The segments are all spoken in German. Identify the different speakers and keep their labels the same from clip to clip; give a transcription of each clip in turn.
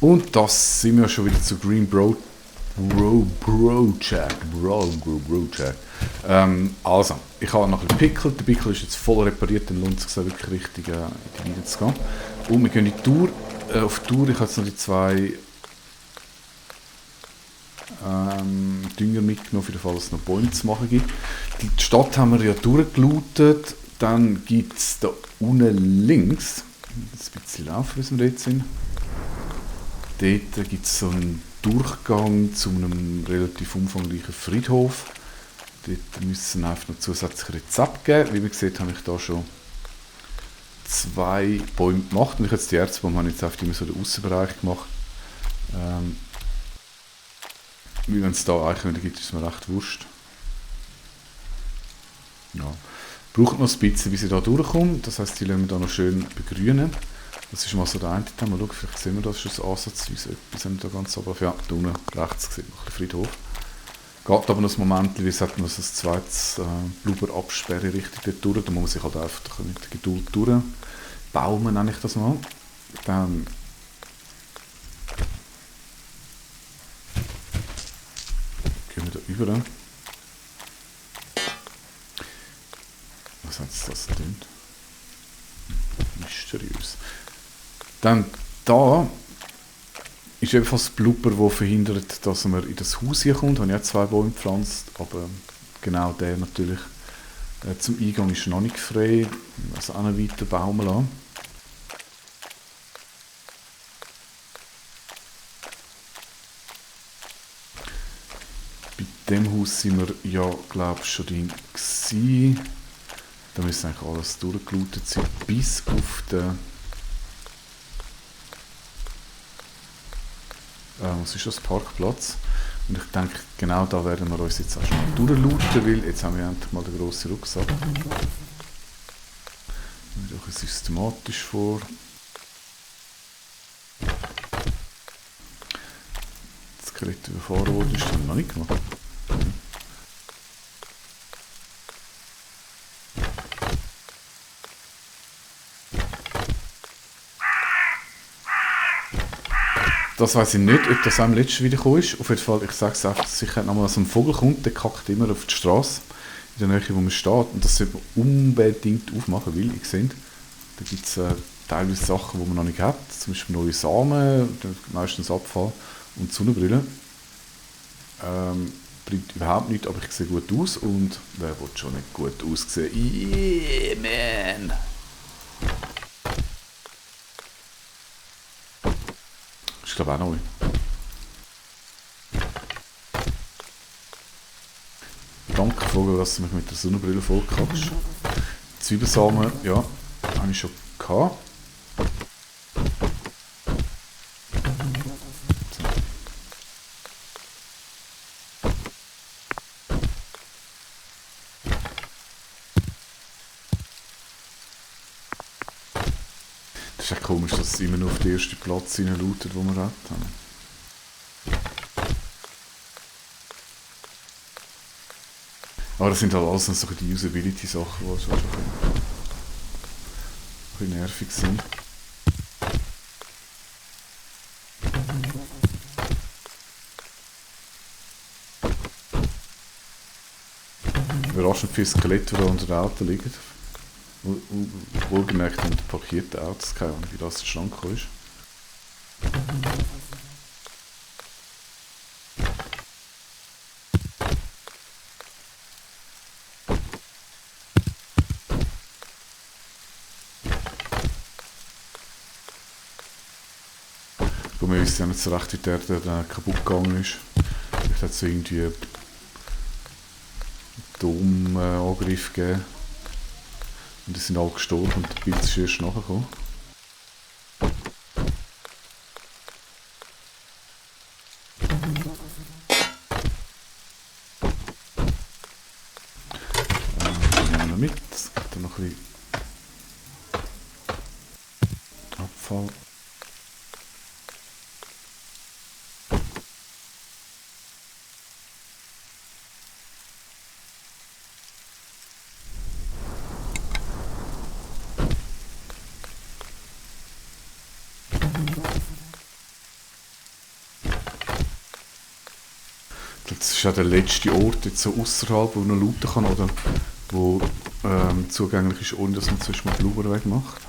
Speaker 1: Und das sind wir schon wieder zu Green Project. Also, ich habe noch ein bisschen Pickel. Der Pickel ist jetzt voll repariert, dann lohnt es sich so wirklich richtig in die Weide zu gehen. Und wir gehen in die Tour. Auf die Tour, ich habe jetzt noch die zwei Dünger mitgenommen, für den Fall, dass es noch Bäume zu machen gibt. Die Stadt haben wir ja durchgelootet. Dann gibt es da unten links, ein bisschen laufen, bis wir jetzt sind. Dort gibt es so einen Durchgang zu einem relativ umfangreichen Friedhof. Dort müssen einfach noch zusätzliche Rezepte geben. Wie man sieht, habe ich da schon 2 Bäume gemacht. Und ich jetzt die Erzbäume habe ich jetzt einfach immer so den Aussenbereich gemacht. Wie wenn es da Eichhörner gibt, ist mir recht wurscht. Ja. Braucht noch ein bisschen, bis ich da durchkomme. Das heisst, die lassen wir da noch schön begrünen. Das ist mal so der eine Teil. Mal schauen, vielleicht sehen wir das schon so ansatzweise. Etwas haben wir da ganz oben. Ja, da unten rechts sieht man ein bisschen Friedhof. Geht aber noch ein Moment, wie es hat noch so ein zweites Blubber-Absperre richtig dort durch. Da muss man sich halt einfach mit der Geduld durchbaumen, nenne ich das mal. Dann gehen wir da über. Was hat das denn? Mysteriös. Dann da ist ebenfalls das Blubber, das verhindert, dass man in das Haus hier kommt. Ich habe ja 2 Bäume gepflanzt, aber genau der natürlich zum Eingang ist noch nicht frei. Also auch noch weiter baumen lassen. Bei dem Haus sind wir ja, glaube ich, schon drin gewesen. Da müsste eigentlich alles durchgelootet sein, bis auf den... was ist das? Parkplatz. Und ich denke, genau da werden wir uns jetzt auch schon mal durchlooten, weil jetzt haben wir endlich mal den grossen Rucksack. Gehen wir doch systematisch vor. Das Skelett überfahren wurde, ist dann noch nicht gemacht. Das weiss ich nicht, ob das am letzten wiedergekommen ist. Auf jeden Fall, ich sage es einfach, sicher nochmal, so ein Vogel kommt, der kackt immer auf die Straße, in der Nähe, wo man steht. Und das sollte man unbedingt aufmachen, weil, ihr seht, da gibt es teilweise Sachen, die man noch nicht hat. Zum Beispiel neue Samen, meistens Abfall und Sonnenbrille. Bringt überhaupt nichts, aber ich sehe gut aus. Und wer will schon nicht gut aussehen? Yeah, man! Ich glaube auch neu. Danke, Vogel, dass du mich mit der Sonnenbrille vollkackst. Zwiebelsamen, ja, habe ich schon gehabt. Das ist ja komisch, dass es immer nur auf den ersten Platz hineinlautet, den wir hat. Aber das sind halt alles so die Usability-Sachen, die schon ein bisschen nervig sind. Überraschend viele Skelette, die unter den Auto liegen. Wohlgemerkt unter parkierten Autos, keine Ahnung, wie das zustande gekommen ist. Wir wissen ja nicht so recht, wie der kaputt gegangen ist. Vielleicht hat es irgendwie einen Domangriff gegeben. Und die sind alle gestorben und der Pilz ist erst nachgekommen. Nehmen wir mit. Es gibt dann noch ein bisschen Abfall. Das ist ja der letzte Ort jetzt so außerhalb, wo man looten kann oder wo zugänglich ist, ohne dass man zuerst mal die Blubber wegmacht.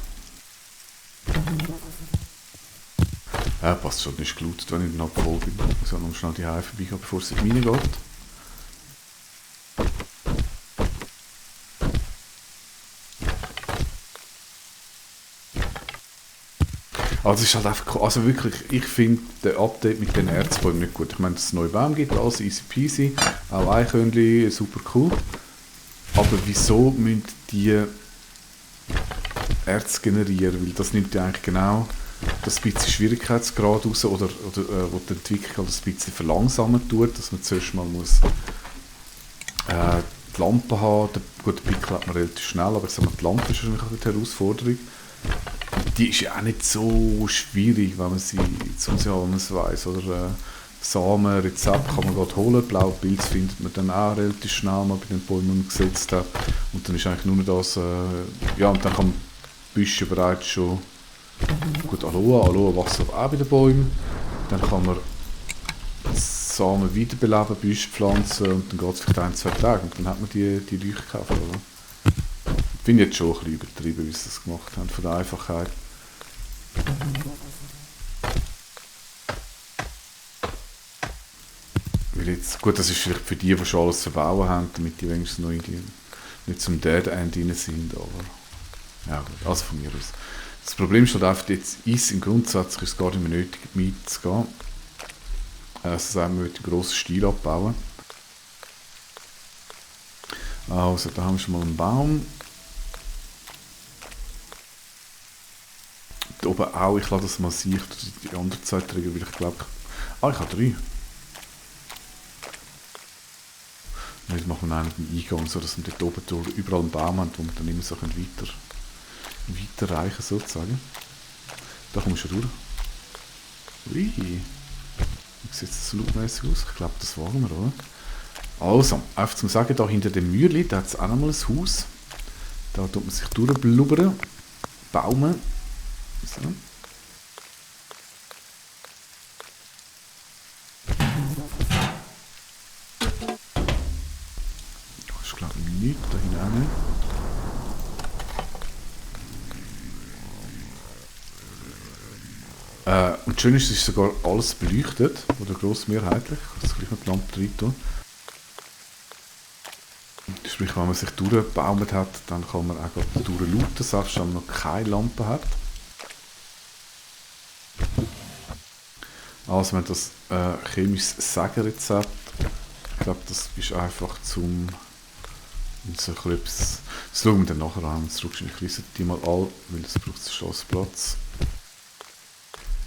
Speaker 1: Ja, passt schon, nicht gelootet, wenn ich dann voll bin. Ich muss ja noch schnell die Hause vorbeigehen, bevor es in die Mine geht. Also es ist halt einfach, also wirklich, ich finde das Update mit den Erzbäumen nicht gut. Ich meine, dass es neue Bäume gibt, alles easy peasy, auch Eichhörnchen, super cool. Aber wieso müssen die Erz generieren? Weil das nimmt ja eigentlich genau das bisschen Schwierigkeitsgrad raus oder wo die Entwicklung halt ein bisschen verlangsamen tut, dass man zuerst mal muss die Lampe haben. Gut, den Pickel hat man relativ schnell, aber ich sag mal, die Lampe ist wahrscheinlich auch die Herausforderung. Die ist ja auch nicht so schwierig, wenn man sie weiss. Oder Samen, Rezept kann man gerade holen. Blaupilz findet man dann auch relativ schnell mal bei den Bäumen, die man gesetzt hat. Und dann ist eigentlich nur das, ja, und dann kann man Büsche bereits schon, gut, Aloe wächst auch bei den Bäumen. Dann kann man Samen wiederbeleben, Büsche pflanzen und dann geht es vielleicht 1-2 Tage und dann hat man die Leuchtkäfer, oder? Ich finde jetzt schon ein bisschen übertrieben, wie sie das gemacht haben, von der Einfachheit. Weil jetzt, gut, das ist vielleicht für die schon alles verbauen haben, damit die wenigstens noch nicht zum Dead End rein sind, aber ja gut, also von mir aus. Das Problem ist halt einfach, jetzt ist im Grundsatz ist es gar nicht mehr nötig, mitzugehen. Also sagen wir, den grossen Stil abbauen. Also, da haben wir schon mal einen Baum. Da oben auch, ich lasse das mal sehen, die andere zwei Träger, weil ich glaube, ich habe 3. Und jetzt machen wir einen Eingang, so dass wir dort oben überall einen Baum haben, wo wir dann immer so weiter reichen sozusagen. Da kommst du durch. Ui. Wie sieht das lootmäßig aus? Ich glaube, das waren wir, oder? Also, einfach zum Sagen, da hinter dem Mühlli, da hat es auch noch mal ein Haus. Da tut man sich durchblubbern, baumen. So. Das ist, glaube ich, nichts da hinein. Und schön ist, es ist sogar alles beleuchtet, oder grossmehrheitlich. Ich kann das gleich noch die Lampe rein tun. Sprich, wenn man sich durchgebaumt hat, dann kann man auch durchlooten, selbst wenn man noch keine Lampe hat. Also wenn das chemisches Sägerezept, ich glaube, das ist einfach zum so etwas, das schauen wir dann nachher an. Ich lese die mal an, weil das braucht schon Platz.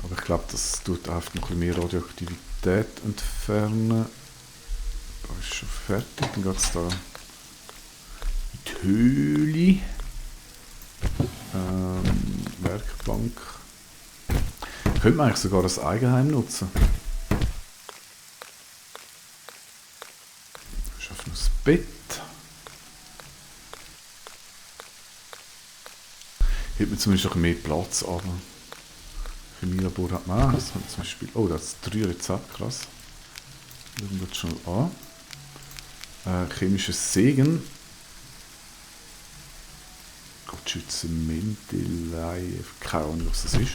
Speaker 1: Aber ich glaube, das tut einfach noch ein bisschen mehr Radioaktivität entfernen. Da ist schon fertig, dann geht es da in die Höhle. Werkbank. Könnte man eigentlich sogar als Eigenheim nutzen. Ich schaffe noch das Bett. Hier hat man zumindest noch mehr Platz, aber Chemielabor hat man auch. Das hat zum Beispiel, oh, das ist 3 Rezepte, krass. Schauen wir das schon an. Chemisches Sägen. Gottschützenmentelei, keine Ahnung, was das ist.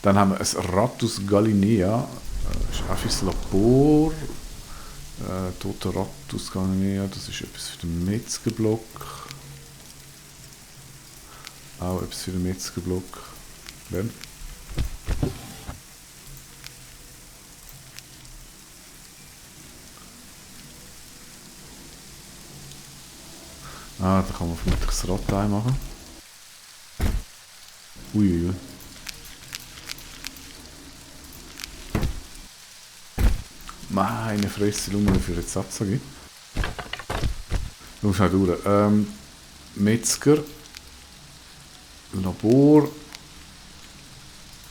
Speaker 1: Dann haben wir ein Rattus gallinea, das ist auch fürs Labor. Toter Rattus gallinea, das ist etwas für den Metzgerblock. Auch etwas für den Metzgerblock. Wenn. Da kann man vermutlich das Rad machen. Uiuiui. Meine Fresse, schau mal, wie viel Rezept es gibt. Schau schnell durch. Metzger. Labor.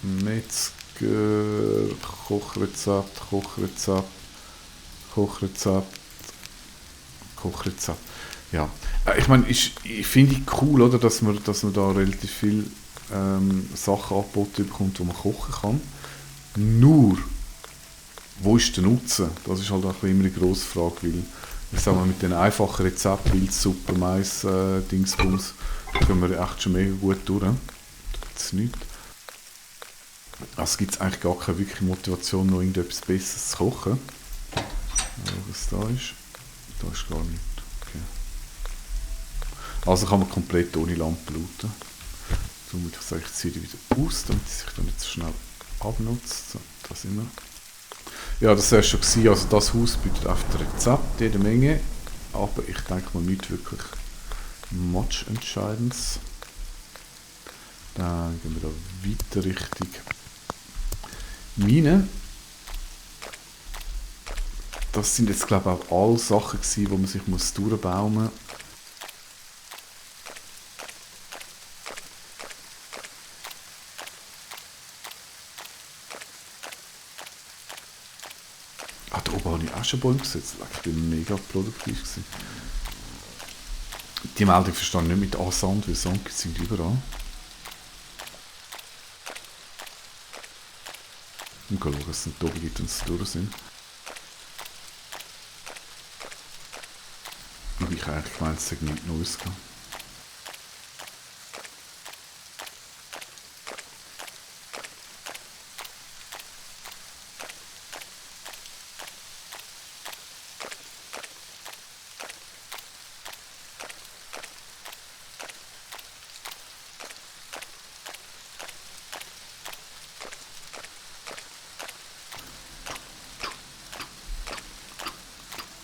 Speaker 1: Metzger. Kochrezept. Ja. Ich meine, ich finde es cool, oder, dass man da relativ viel Sachen angeboten bekommt, die man kochen kann. Nur, wo ist der Nutzen? Das ist halt auch immer eine grosse Frage, weil ich sage mal, mit den einfachen Rezepten, Pilzsuppe, Mais, Dingsbums, können wir echt schon mega gut durch. Da gibt es nichts. Also gibt es eigentlich gar keine wirkliche Motivation, noch irgendetwas Besseres zu kochen. Was da ist? Da ist gar nichts. Okay. Also kann man komplett ohne Lampe looten. Darum würde ich sagen, ich ziehe die wieder aus, damit sie sich dann nicht so schnell abnutzt. So, da sind wir. Ja, das war schon gewesen. Also das Haus bietet einfach Rezept, jede Menge. Aber ich denke mal nicht wirklich much Entscheidendes. Dann gehen wir da weiter Richtung Mine. Das sind jetzt glaube ich auch alle Sachen gewesen, die man sich durchbauen muss. Ah, da oben habe ich auch schon Bäume gesetzt. Ich bin mega produktiv gewesen. Die Meldung verstehe ich nicht mit Sand, weil Sand gibt es überall. Und schauen, was es nicht oben gibt, wenn sie durch sind. Ich eigentlich gemeint, es sei nichts Neues gehabt.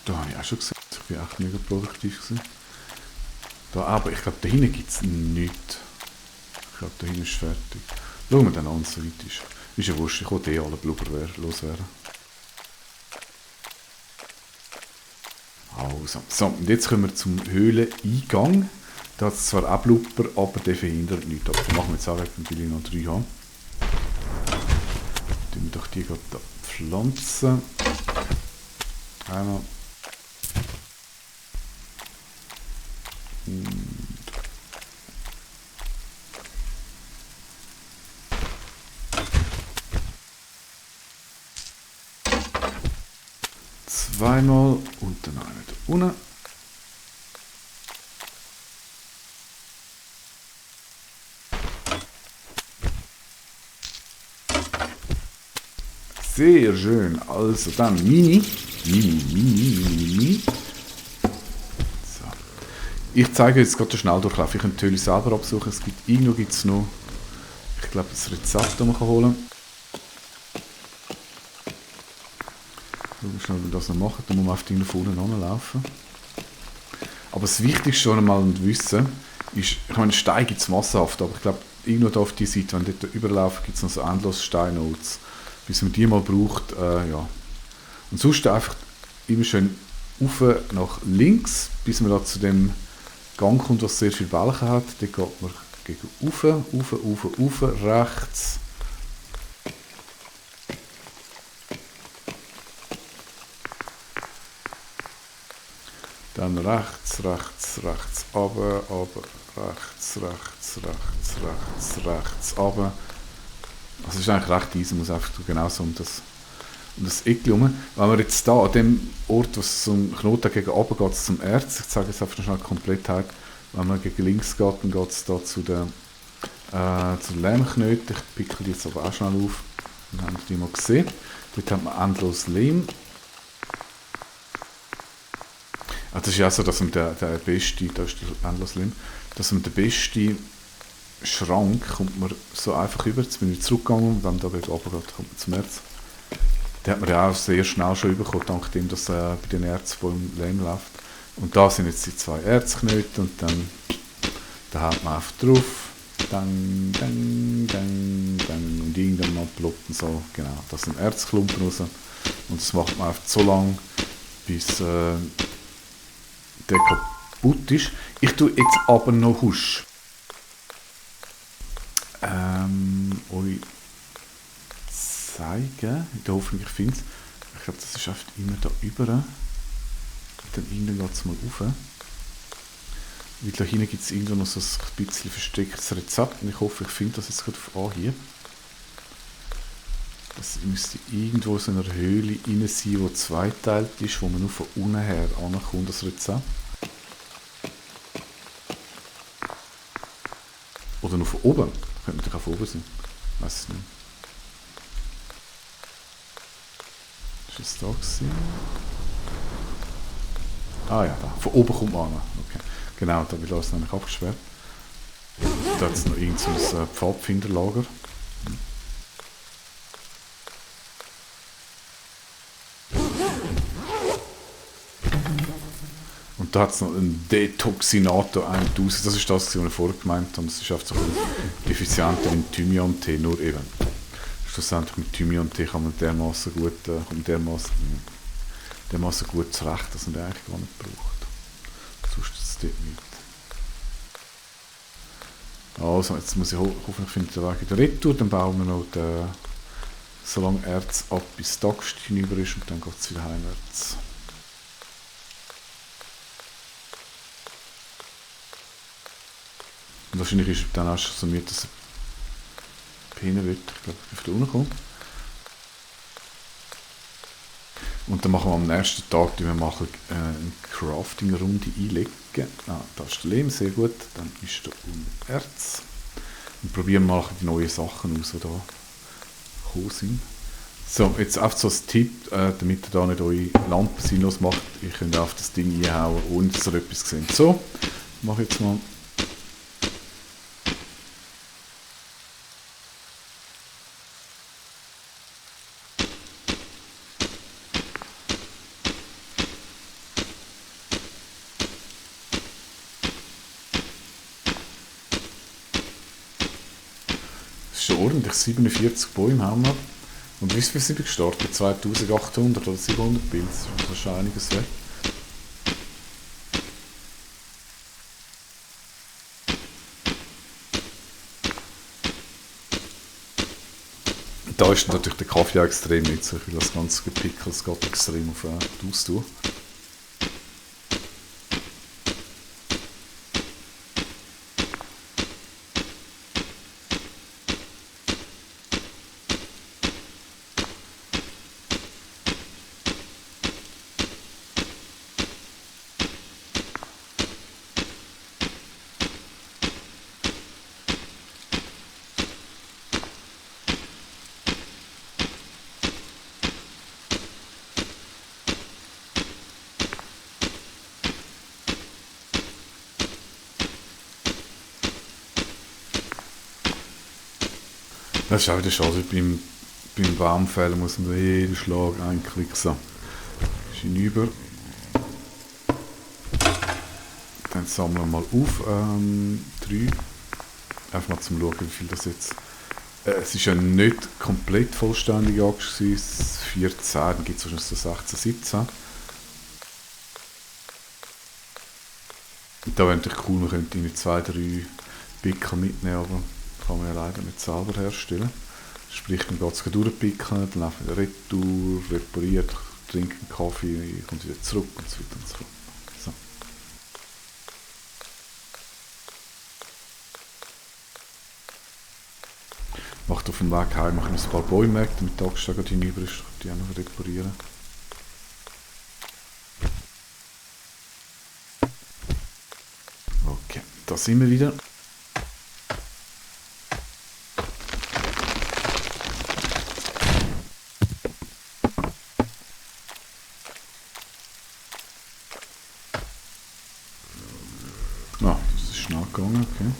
Speaker 1: Da habe ich auch schon gesagt, ich bin echt mega produktiv gewesen. Da, aber ich glaube, da hinten gibt es nichts. Ich glaube, da hinten ist fertig. Schauen wir dann an, so weit ist. Ist ja wurscht, ich wollte alle Blubber loswerden. Also, so, und jetzt kommen wir zum Höhleneingang. Da hat es zwar auch Blubber, aber der verhindert nichts. Aber das machen wir jetzt auch weg, weil ich noch 3 habe. Tun wir doch die gerade da pflanzen. Einmal. Zweimal und dann eine da unten. Sehr schön. Also dann Mini. So. Ich zeige jetzt gerade den Schnelldurchlauf. Ich kann die Höhle selber absuchen. Irgendwo gibt es noch, ich glaube, das Rezept, das man holen kann. Schauen wir schnell, wie wir das noch machen. Da muss man auf die vorne anlaufen. Aber das Wichtigste, was mal wissen ist, ich meine, Stein gibt es massenhaft, aber ich glaube, irgendwo da auf die Seite, wenn dort überlaufen, gibt es noch so endlos Steinnotes. Bis man die mal braucht, ja. Und sonst einfach immer schön rauf nach links, bis man da zu dem Gang kommt, was sehr viele Balken hat. Dort geht man gegen rauf, rechts. Dann rechts, runter, rechts, runter. Also es ist eigentlich recht easy, man muss einfach genau so um das Eck herum. Wenn wir jetzt da an dem Ort, wo es zum Knoten gegen oben geht, zum Erz, ich zeige jetzt einfach schnell die Komplettheit, wenn man gegen links geht, dann geht es da zu den Lehmknöten. Ich pickel die jetzt aber auch schnell auf, dann haben wir die mal gesehen. Dort hat man endlos Lehm. Das ist ja so, dass man der beste, da ist der endlos Lehm, dass man der beste Schrank kommt man so einfach über. Jetzt bin ich zurückgegangen und wenn man da gegen oben geht, kommt man zum Erz. Den hat man ja auch sehr schnell schon bekommen, dank dem, dass bei den Erzbäumen Lehm läuft. Und da sind jetzt die 2 Erzknöte und dann da haut man einfach drauf. Dann, und irgendwann mal ploppt so, genau, das sind Erzklumpen raus. Und das macht man einfach so lange, bis der kaputt ist. Ich tue jetzt aber noch Husch. Euch zeigen, in der Hoffnung, ich finde es. Ich glaube, das ist oft immer da über. Dann irgendwann geht es mal rauf. Weil da hinten gibt es irgendwo noch so ein bisschen verstecktes Rezept und ich hoffe, ich finde das jetzt gerade auf Anhieb. Es müsste irgendwo so in einer Höhle rein sein, die zweiteilt ist, wo man nur von unten her ankommt, das Rezept. Oder nur von oben. Könnte natürlich auch von oben sein. Weiß es nicht. Ist es da gewesen? Ah ja, da. Von oben kommt man an. Okay. Genau, da wird alles nämlich abgesperrt. Da hat es noch irgend so ein Pfadfinderlager. Und da hat es noch einen Detoxinator 1000. Das ist das, was wir vorher gemeint haben. Das ist einfach so ein effizienter wie ein Thymian-Tee, nur eben. Schlussendlich mit Thymian-Tee kann man dermaßen gut, dermaßen gut zurecht, dass man den eigentlich gar nicht braucht. Sonst ist es dort nicht. Also, jetzt muss ich hoffentlich finde ich den Weg in der Retour, dann bauen wir noch den, so lange Erz ab, bis die Axt hinüber ist und dann geht es wieder heimwärts. Und wahrscheinlich ist dann auch schon so müde, dass er hinten wird. Ich glaube, ich bin von unten kommen. Und dann machen wir am nächsten Tag eine Crafting-Runde einlegen. Ah, da ist der Lehm, sehr gut. Dann ist da unten Erz. Und probieren mal die neuen Sachen aus, die da gekommen sind. So, jetzt einfach so als Tipp, damit ihr da nicht eure Lampe sinnlos macht. Ihr könnt auf das Ding einhauen, ohne dass ihr etwas seht. So, mache ich jetzt mal. Schon ordentlich, 47 Bäume haben wir. Und wie viel sind wir gestartet? 2800 oder 700 Pilze. Das ist schon einiges weg. Da ist natürlich der Kaffee auch extrem nützlich, weil das ganze Gepickel, das geht extrem auf die Ausdauer. Das ist auch wieder schade, beim Baumfällen muss man jeden Schlag einklicken. So, ist hinüber. Dann sammeln wir mal auf. 3. Einfach mal zum schauen, wie viel das jetzt. Es ist ja nicht komplett vollständig angeschlossen. 14, dann gibt es wahrscheinlich so 16, 17. Und da wäre natürlich cool, man könnte irgendwie 2, 3 Pickel mitnehmen, aber kann man ja leider nicht selber herstellen. Sprich, man geht es durchpicken, dann läuft wieder retour, repariert, trinkt einen Kaffee, kommt wieder zurück und so weiter und so fort. So. Macht auf dem Weg heim ein paar Bäume weg, damit die Axt gerade hinüber ist, die auch noch reparieren. Okay, da sind wir wieder. Ah, das ist schnell gegangen, okay.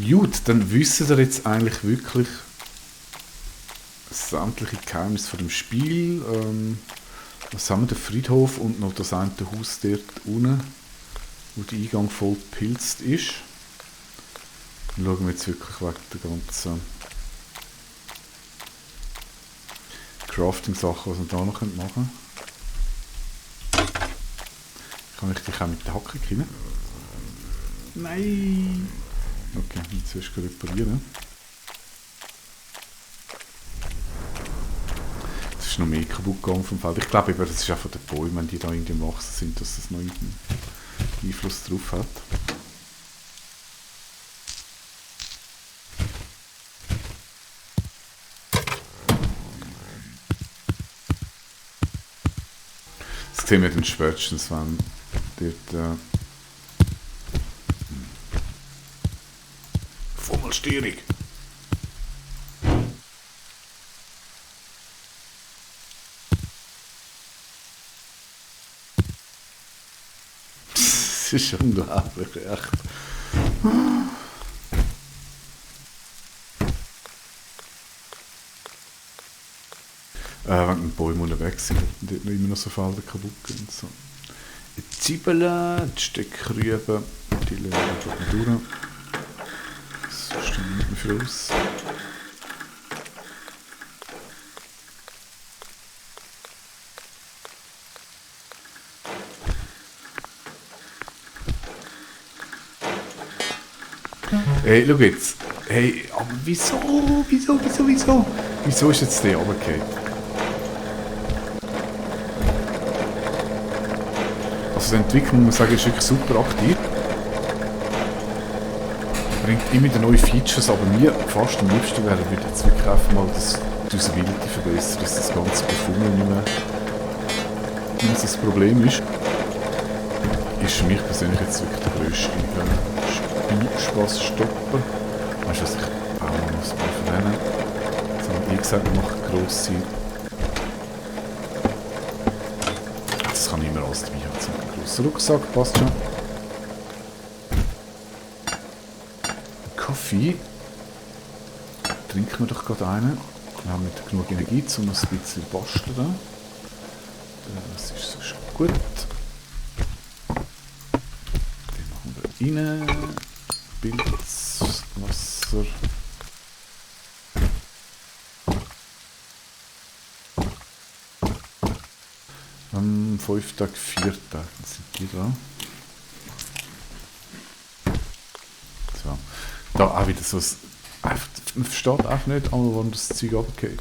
Speaker 1: Gut, dann wissen wir jetzt eigentlich wirklich sämtliche Geheimnisse von dem Spiel. Was haben wir? Den Friedhof und noch das eine Haus dort unten, wo der Eingang voll gepilzt ist. Dann schauen wir jetzt wirklich wegen der ganzen Crafting-Sachen, was wir da noch machen können. Kann ich dich auch mit der Hacke killen? Nein! Okay, jetzt wirst du reparieren. Es ist noch mehr kaputt gegangen vom Feld. Ich glaube, das ist auch von den Bäumen, wenn die da irgendwie am Wachsen sind, dass das noch einen Einfluss drauf hat. sehen wir dann spätestens, wenn dort Fummelstörung. Das ist unglaublich, echt. Wenn die Bäume unterwegs sind, und dort noch immer noch so Felder kaputt gehen. So. Die Zwiebeln, die Steckrüben, die lassen wir durch. Das stimmt nicht mehr für uns. Hey, schau jetzt. Hey, aber wieso? Wieso ist jetzt der runtergefallen? Also die Entwicklung, muss man sagen, ist wirklich super aktiv. Bringt immer wieder neue Features, aber mir fast am liebsten wäre, würde jetzt wirklich einfach mal die Usability verbessern, dass das ganze Befummel nicht mehr das Problem ist. Ist für mich persönlich jetzt wirklich der grösste Spielspaßstopper. Weißt du was, ich baue noch ein paar von denen. Jetzt habe ich gesagt, wir machen grosse. Das kann ich immer alles dabei haben. So ein grosser Rucksack, passt schon. Kaffee. Trinken wir doch gerade einen. Wir haben nicht genug Energie, um noch ein bisschen zu basteln. Das ist sonst gut. Den machen wir rein. Pilz, Wasser. Am 5 Tag, 4 Tage sind die da. So. Da auch wieder so ein... Man versteht einfach nicht, warum das Zeug runtergeht.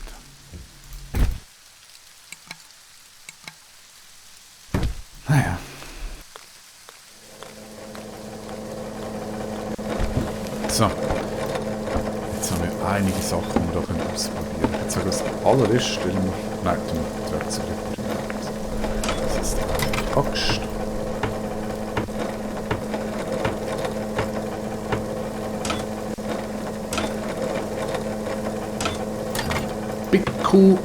Speaker 1: Naja. So. Jetzt haben wir einige Sachen, die wir hier ausprobieren können. Jetzt sage ich das allererste stellen wir... Nein, die Werkzeuge reparieren. Das ist die Axt. Pickel.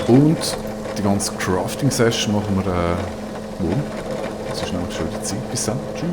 Speaker 1: Und die ganze Crafting-Session machen wir morgen. Das ist nämlich schon die Zeit. Bis dann. Tschüss.